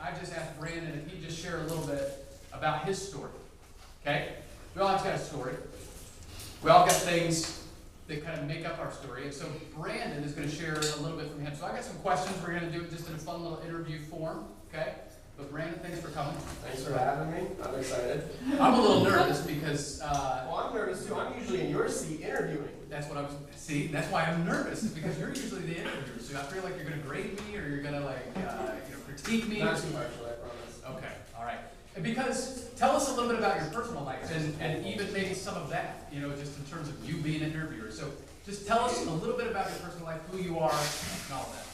I just asked Brandon if he'd just share a little bit about his story. Okay? We all have got a story. We all got things that kind of make up our story. And so Brandon is going to share a little bit from him. So I got some questions. We're going to do it just in a fun little interview form. Okay? But Brandon, thanks for coming. Thanks for having me. I'm excited. I'm a little nervous because... well, I'm nervous too. I'm usually in your seat interviewing. That's what I was... See, that's why I'm nervous, is because you're usually the interviewer. So I feel like you're going to grade me or you're going to, like, critique me. Not too much, I promise. Okay, all right. And because, tell us a little bit about your personal life and even maybe some of that, just in terms of you being an interviewer. So just tell us a little bit about your personal life, who you are, and all of that.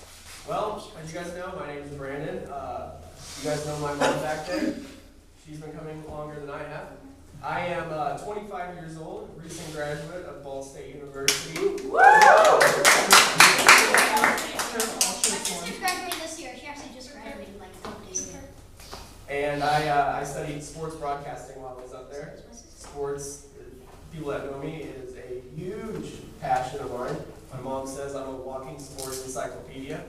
Well, as you guys know, my name is Brandon. You guys know my mom back there. She's been coming longer than I have. I am 25 years old, recent graduate of Ball State University. Woo! My sister graduated this year. She actually just graduated like a couple days ago. And I studied sports broadcasting while I was up there. Sports, people that know me, is a huge passion of mine. My mom says I'm a walking sports encyclopedia.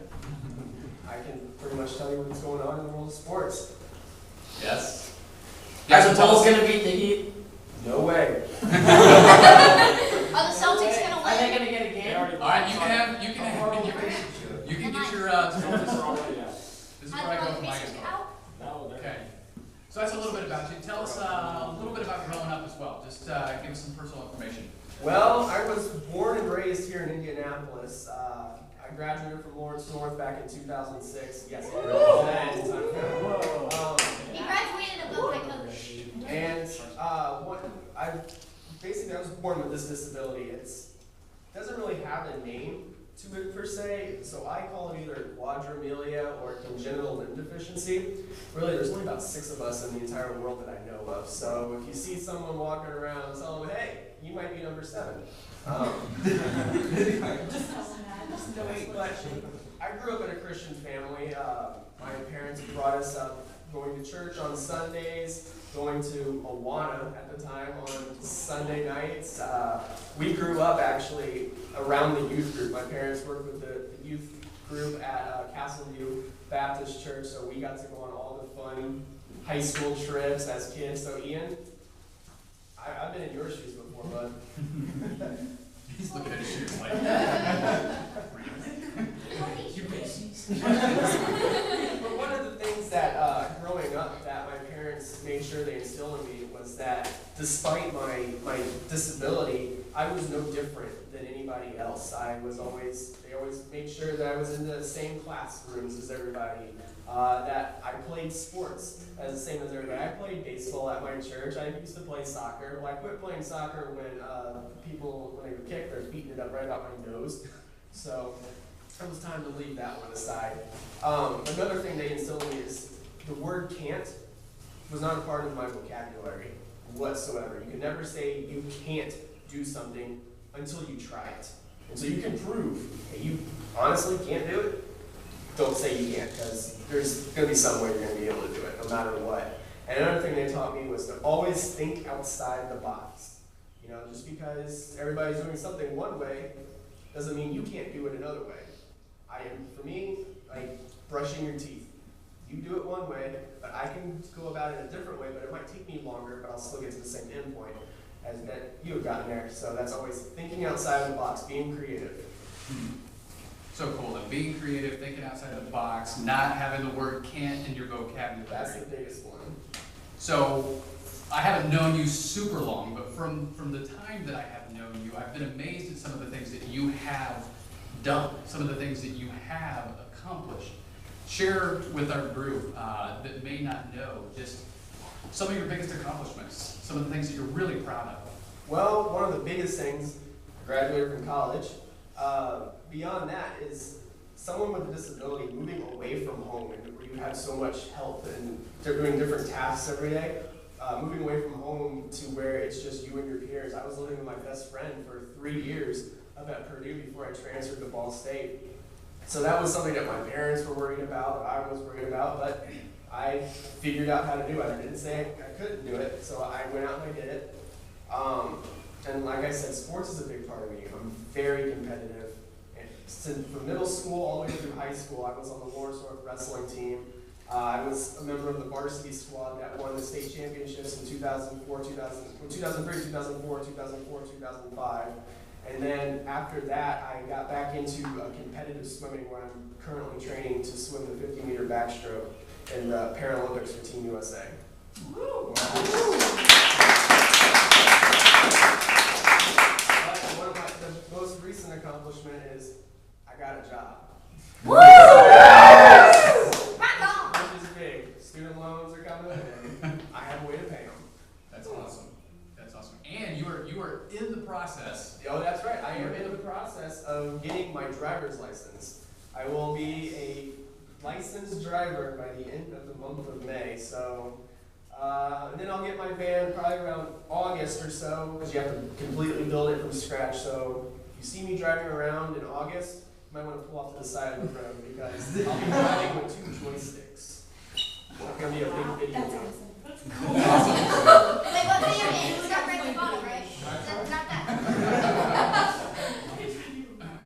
I can pretty much tell you what's going on in the world of sports. Yes. Are the Bulls going to beat the Heat? No way. Are the Celtics going to win? Are they going to get a game? All right, you can get your this is where I go with my info. Okay. So that's a little bit about you. Tell us a little bit about growing up as well. Just give us some personal information. Well, I was born and raised here in Indianapolis. I graduated from Lawrence North back in 2006. Yes, He graduated above my coach. And I was born with this disability. It doesn't really have a name to it per se, so I call it either quadromelia or congenital limb deficiency. Really, there's only about 6 of us in the entire world that I know of. So if you see someone walking around, tell them, hey, you might be number 7. But I grew up in a Christian family. My parents brought us up going to church on Sundays, going to Awana at the time on Sunday nights. We grew up actually around the youth group. My parents worked with the youth group at Castleview Baptist Church, so we got to go on all the fun high school trips as kids. So Ian, I've been in your shoes before, bud. He's looking at his shoes like, But one of the things that growing up that my parents made sure they instilled in me was that despite my disability, I was no different than anybody else. They always made sure that I was in the same classrooms as everybody, that I played sports as the same as everybody. I played baseball at my church. I used to play soccer. Well, I quit playing soccer when when they would kick, they're beating it up right out my nose. So it was time to leave that one aside. Another thing they instilled in me is the word can't was not a part of my vocabulary whatsoever. You can never say you can't do something until you try it. Until you can prove that you honestly can't do it, don't say you can't, because there's going to be some way you're going to be able to do it, no matter what. And another thing they taught me was to always think outside the box. Just because everybody's doing something one way doesn't mean you can't do it another way. For me, like brushing your teeth. You do it one way, but I can go about it a different way, but it might take me longer, but I'll still get to the same end point as that you have gotten there. So that's always thinking outside of the box, being creative. so cool. And being creative, thinking outside the box, not having the word can't in your vocabulary. That's the biggest one. So I haven't known you super long, but from the time that I have known you, I've been amazed at some of the things that you have done, some of the things that you have accomplished. Share with our group that may not know just some of your biggest accomplishments, some of the things that you're really proud of. Well, one of the biggest things, I graduated from college. Beyond that is someone with a disability moving away from home and where you have so much help and they're doing different tasks every day. Moving away from home to where it's just you and your peers. I was living with my best friend for 3 years up at Purdue before I transferred to Ball State. So that was something that my parents were worried about, that I was worried about, but I figured out how to do it. I didn't say I couldn't do it, so I went out and I did it. And like I said, sports is a big part of me. I'm very competitive. And from middle school all the way through high school, I was on the Lawrence North wrestling team. I was a member of the varsity squad that won the state championships in 2003, 2004, 2005. And then after that, I got back into competitive swimming, where I'm currently training to swim the 50-meter backstroke in the Paralympics for Team USA. But one of the most recent accomplishment is I got a job. Rock on! Which is big. Student loans are coming, and I have a way to pay them. That's awesome. That's awesome. And you are in the process. Oh, that's right. I am in the process of getting my driver's license. I will be a licensed driver by the end of the month of May. So, and then I'll get my van probably around August or so, because you have to completely build it from scratch. So, if you see me driving around in August, you might want to pull off to the side of the road, because I'll be driving with 2 joysticks. It's going to be a big video. That's awesome. Awesome. Wait,